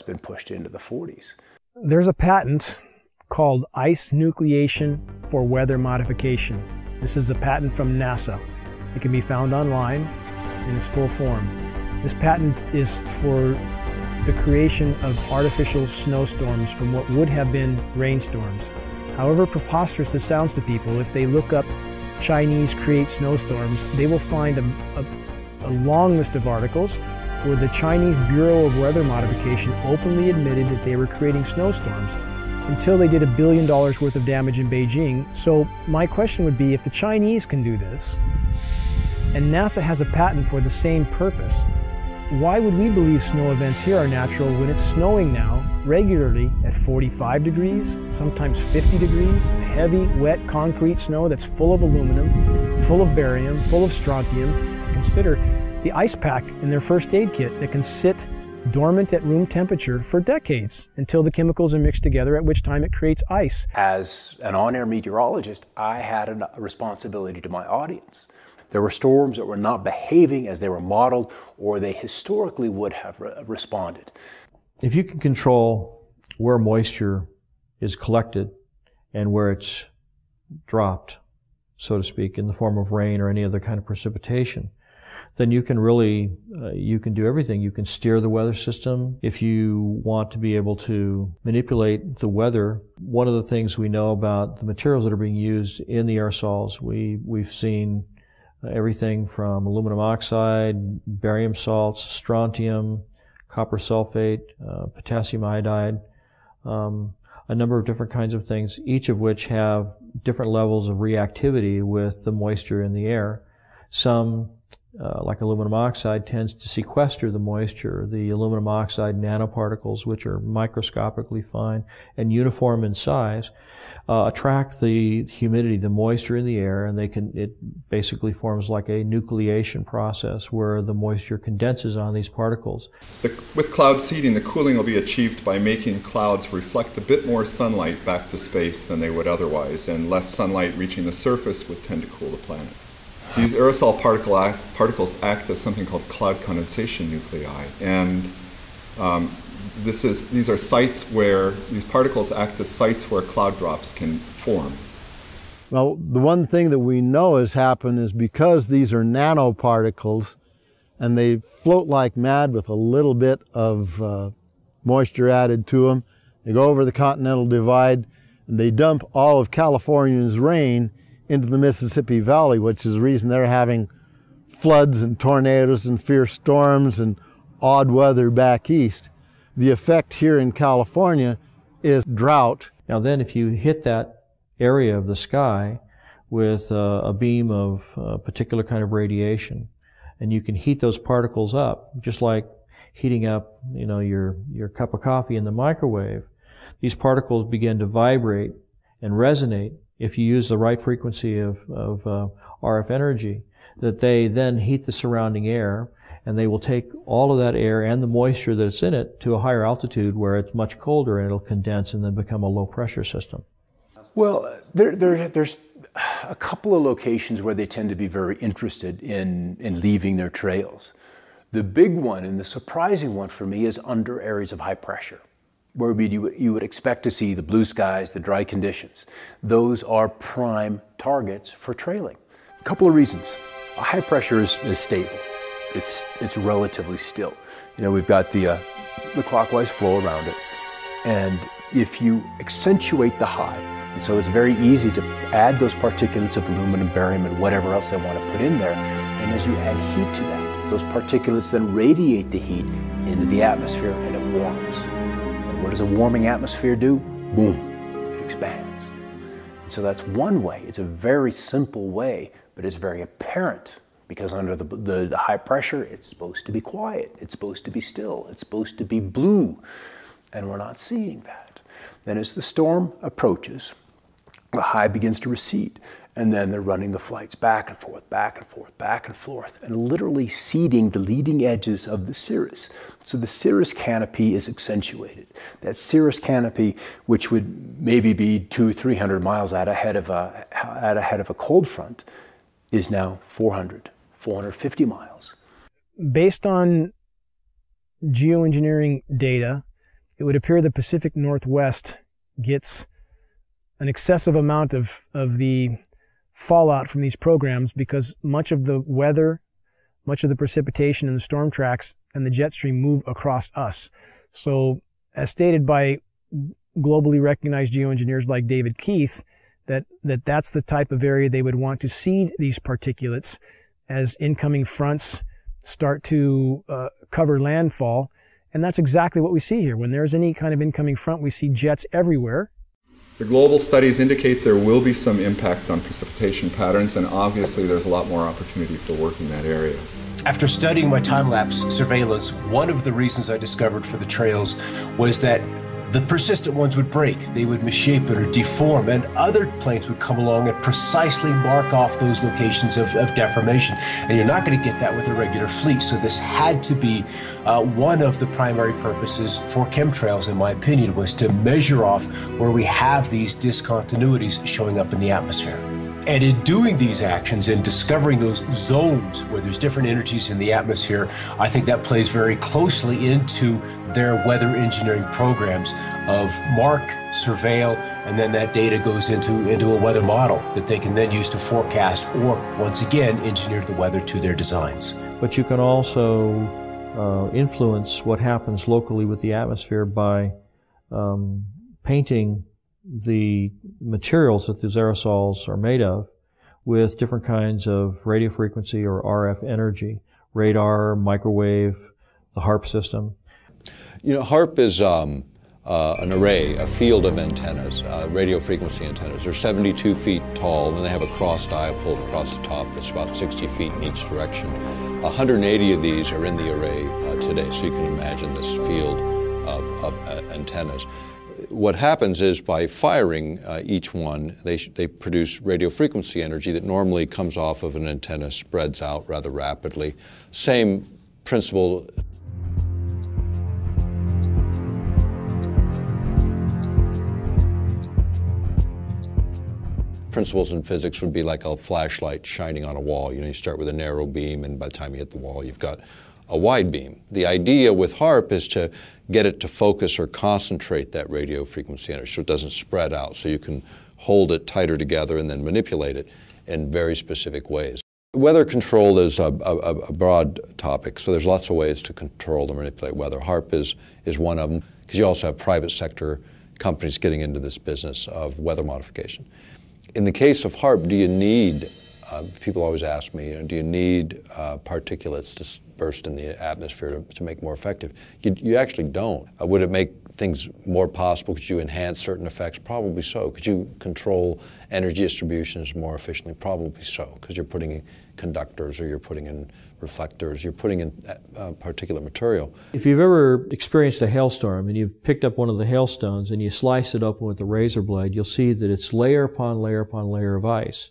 It's been pushed into the 40s. There's a patent called Ice Nucleation for Weather Modification. This is a patent from NASA. It can be found online in its full form. This patent is for the creation of artificial snowstorms from what would have been rainstorms. However preposterous this sounds to people, if they look up Chinese create snowstorms, they will find a long list of articles where the Chinese Bureau of Weather Modification openly admitted that they were creating snowstorms until they did $1 billion worth of damage in Beijing. So my question would be, if the Chinese can do this, and NASA has a patent for the same purpose, why would we believe snow events here are natural when it's snowing now regularly at 45 degrees, sometimes 50 degrees, heavy, wet, concrete snow that's full of aluminum, full of barium, full of strontium? Consider the ice pack in their first aid kit that can sit dormant at room temperature for decades until the chemicals are mixed together, at which time it creates ice. As an on-air meteorologist, I had a responsibility to my audience. There were storms that were not behaving as they were modeled or they historically would have responded. If you can control where moisture is collected and where it's dropped, so to speak, in the form of rain or any other kind of precipitation, then you can really, you can do everything. You can steer the weather system. If you want to be able to manipulate the weather, one of the things we know about the materials that are being used in the aerosols, we've seen everything from aluminum oxide, barium salts, strontium, copper sulfate, potassium iodide, a number of different kinds of things, each of which have different levels of reactivity with the moisture in the air. Some, like aluminum oxide, tends to sequester the moisture. The aluminum oxide nanoparticles, which are microscopically fine and uniform in size, attract the humidity, the moisture in the air, and it basically forms like a nucleation process where the moisture condenses on these particles. With cloud seeding, the cooling will be achieved by making clouds reflect a bit more sunlight back to space than they would otherwise, and less sunlight reaching the surface would tend to cool the planet. These aerosol particles act as something called cloud condensation nuclei, and these are sites where these particles act as sites where cloud drops can form. Well, the one thing that we know has happened is because these are nanoparticles and they float like mad with a little bit of moisture added to them, they go over the Continental Divide and they dump all of California's rain into the Mississippi Valley, which is the reason they're having floods and tornadoes and fierce storms and odd weather back east. The effect here in California is drought. Now then, if you hit that area of the sky with a beam of a particular kind of radiation, and you can heat those particles up, just like heating up, your cup of coffee in the microwave, these particles begin to vibrate and resonate if you use the right frequency of RF energy, that they then heat the surrounding air, and they will take all of that air and the moisture that's in it to a higher altitude where it's much colder, and it'll condense and then become a low pressure system. Well, there's a couple of locations where they tend to be very interested in leaving their trails. The big one and the surprising one for me is under areas of high pressure, where you would expect to see the blue skies, the dry conditions. Those are prime targets for trailing. A couple of reasons. High pressure is stable. It's relatively still. We've got the clockwise flow around it. And if you accentuate the high, and so it's very easy to add those particulates of aluminum, barium, and whatever else they want to put in there. And as you add heat to that, those particulates then radiate the heat into the atmosphere and it warms. What does a warming atmosphere do? Boom, it expands. So that's one way. It's a very simple way, but it's very apparent because under the high pressure, it's supposed to be quiet. It's supposed to be still. It's supposed to be blue, and we're not seeing that. Then as the storm approaches, the high begins to recede, and then they're running the flights back and forth, back and forth, back and forth, and literally seeding the leading edges of the cirrus. So the cirrus canopy is accentuated. That cirrus canopy, which would maybe be 200-300 miles out ahead of a cold front, is now 450 miles. Based on geoengineering data it would appear the Pacific Northwest gets an excessive amount of the fallout from these programs because much of the weather, much of the precipitation and the storm tracks and the jet stream move across us. So as stated by globally recognized geoengineers like David Keith, that's the type of area they would want to seed these particulates as incoming fronts start to cover landfall. And that's exactly what we see here. When there's any kind of incoming front, we see jets everywhere. The global studies indicate there will be some impact on precipitation patterns, and obviously there's a lot more opportunity for work in that area. After studying my time-lapse surveillance, one of the reasons I discovered for the trails was that the persistent ones would break, they would misshapen or deform, and other planes would come along and precisely mark off those locations of deformation. And you're not going to get that with a regular fleet, so this had to be one of the primary purposes for chemtrails, in my opinion, was to measure off where we have these discontinuities showing up in the atmosphere. And in doing these actions and discovering those zones where there's different energies in the atmosphere, I think that plays very closely into their weather engineering programs of mark, surveil, and then that data goes into a weather model that they can then use to forecast or, once again, engineer the weather to their designs. But you can also influence what happens locally with the atmosphere by painting the materials that these aerosols are made of with different kinds of radio frequency or RF energy, radar, microwave, the HARP system. You know, HARP is an array, a field of antennas, radio frequency antennas. They're 72 feet tall, and they have a cross dipole across the top that's about 60 feet in each direction. 180 of these are in the array today, so you can imagine this field of antennas. What happens is by firing each one, they produce radio frequency energy that normally comes off of an antenna, spreads out rather rapidly. Same principle. Principles in physics would be like a flashlight shining on a wall. You know, you start with a narrow beam, and by the time you hit the wall, you've got a wide beam. The idea with HARP is to get it to focus or concentrate that radio frequency energy so it doesn't spread out, so you can hold it tighter together and then manipulate it in very specific ways. Weather control is a broad topic, so there's lots of ways to control and manipulate weather. HARP is one of them, because you also have private sector companies getting into this business of weather modification. In the case of HARP, do you need, people always ask me, do you need particulates dispersed in the atmosphere to make more effective? You actually don't. Would it make things more possible? Could you enhance certain effects? Probably so. Could you control energy distributions more efficiently? Probably so, because you're putting in conductors, or you're putting in reflectors, you're putting in particulate material. If you've ever experienced a hailstorm and you've picked up one of the hailstones and you slice it open with a razor blade, you'll see that it's layer upon layer upon layer of ice.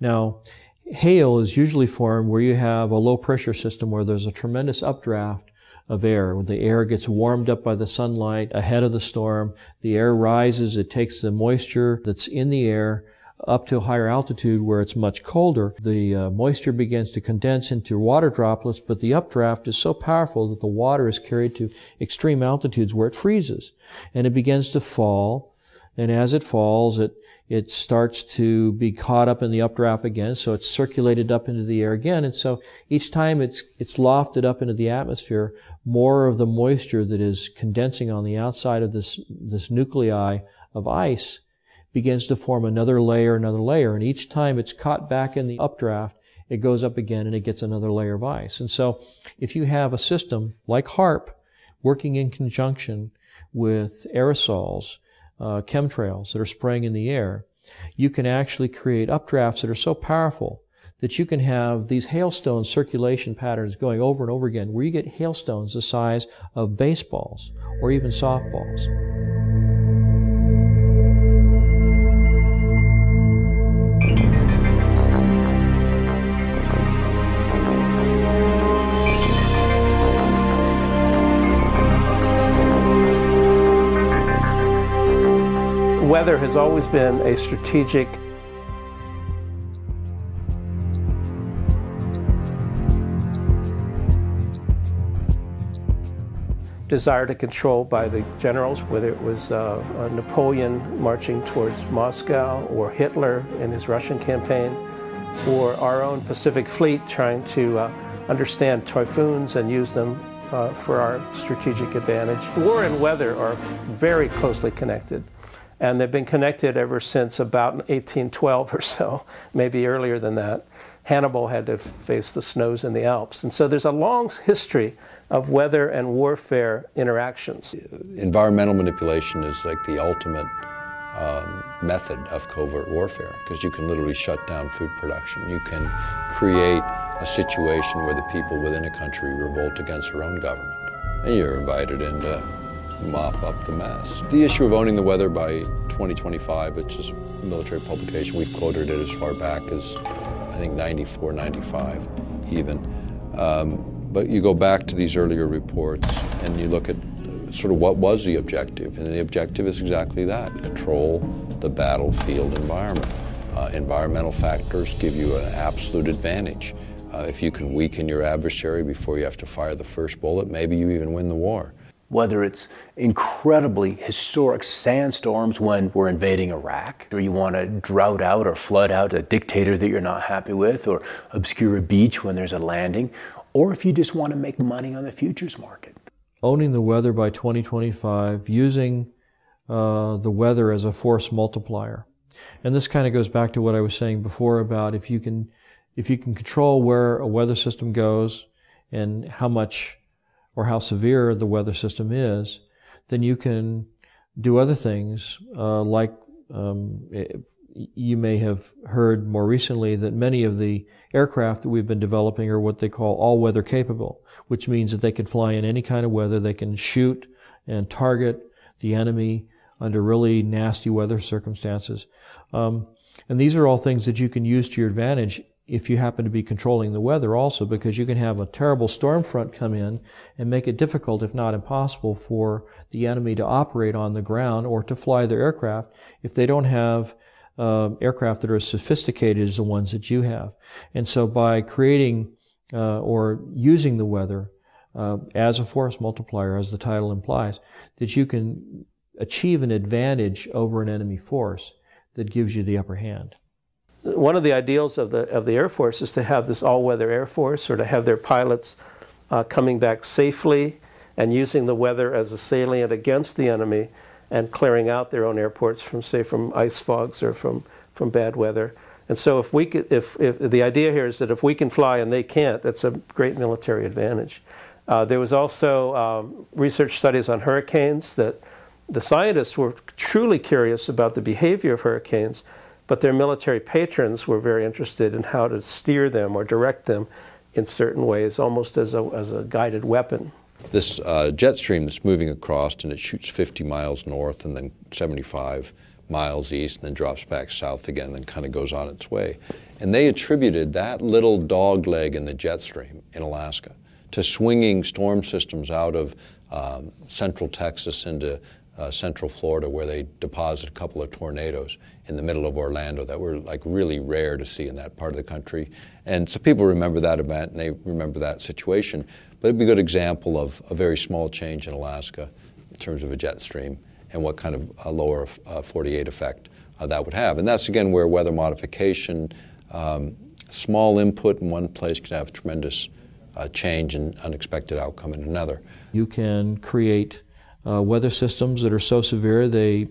Now, hail is usually formed where you have a low pressure system where there's a tremendous updraft of air. When the air gets warmed up by the sunlight ahead of the storm, the air rises, it takes the moisture that's in the air up to a higher altitude where it's much colder. The moisture begins to condense into water droplets, but the updraft is so powerful that the water is carried to extreme altitudes where it freezes. And it begins to fall, and as it falls, it starts to be caught up in the updraft again, so it's circulated up into the air again, and so each time it's lofted up into the atmosphere, more of the moisture that is condensing on the outside of this nuclei of ice begins to form another layer, and each time it's caught back in the updraft, it goes up again and it gets another layer of ice. And so if you have a system like HARP working in conjunction with aerosols, chemtrails that are spraying in the air, you can actually create updrafts that are so powerful that you can have these hailstone circulation patterns going over and over again, where you get hailstones the size of baseballs or even softballs. Weather has always been a strategic desire to control by the generals, whether it was Napoleon marching towards Moscow, or Hitler in his Russian campaign, or our own Pacific Fleet trying to understand typhoons and use them for our strategic advantage. War and weather are very closely connected, and they've been connected ever since about 1812 or so, maybe earlier than that. Hannibal had to face the snows in the Alps. And so there's a long history of weather and warfare interactions. Environmental manipulation is like the ultimate method of covert warfare, because you can literally shut down food production. You can create a situation where the people within a country revolt against their own government, and you're invited in to mop up the mess. The issue of owning the weather by 2025, which is a military publication, we've quoted it as far back as I think 94, 95 even. But you go back to these earlier reports and you look at sort of what was the objective, and the objective is exactly that: control the battlefield environment. Environmental factors give you an absolute advantage. If you can weaken your adversary before you have to fire the first bullet, maybe you even win the war. Whether it's incredibly historic sandstorms when we're invading Iraq, or you want to drought out or flood out a dictator that you're not happy with, or obscure a beach when there's a landing, or if you just want to make money on the futures market. Owning the weather by 2025, using the weather as a force multiplier. And this kind of goes back to what I was saying before about if you can control where a weather system goes and how much or how severe the weather system is, then you can do other things like you may have heard more recently that many of the aircraft that we've been developing are what they call all-weather capable, which means that they can fly in any kind of weather. They can shoot and target the enemy under really nasty weather circumstances. And these are all things that you can use to your advantage if you happen to be controlling the weather also, because you can have a terrible storm front come in and make it difficult, if not impossible, for the enemy to operate on the ground or to fly their aircraft if they don't have aircraft that are as sophisticated as the ones that you have. And so by creating or using the weather as a force multiplier, as the title implies, that you can achieve an advantage over an enemy force that gives you the upper hand. One of the ideals of the Air Force is to have this all-weather Air Force, or to have their pilots coming back safely and using the weather as a salient against the enemy and clearing out their own airports from, say, from ice fogs or from bad weather. And so if the idea here is that if we can fly and they can't, that's a great military advantage. There was also research studies on hurricanes that the scientists were truly curious about the behavior of hurricanes, but their military patrons were very interested in how to steer them or direct them in certain ways, almost as a guided weapon. This jet stream that's moving across, and it shoots 50 miles north and then 75 miles east and then drops back south again, and then kind of goes on its way. And they attributed that little dog leg in the jet stream in Alaska to swinging storm systems out of central Texas into central Florida, where they deposited a couple of tornadoes in the middle of Orlando that were like really rare to see in that part of the country. And so people remember that event and they remember that situation. But it'd be a good example of a very small change in Alaska in terms of a jet stream and what kind of a lower 48 effect that would have. And that's again where weather modification, small input in one place can have tremendous change and unexpected outcome in another. You can create weather systems that are so severe they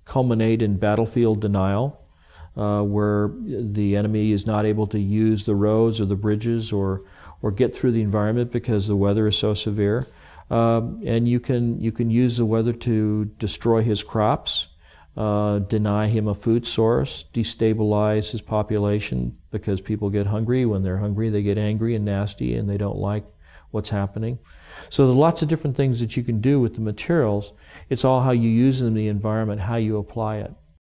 culminate in battlefield denial, where the enemy is not able to use the roads or the bridges or get through the environment because the weather is so severe. And you can use the weather to destroy his crops, deny him a food source, destabilize his population because people get hungry. When they're hungry, they get angry and nasty and they don't like what's happening. So there are lots of different things that you can do with the materials. It's all how you use them in the environment, how you apply it.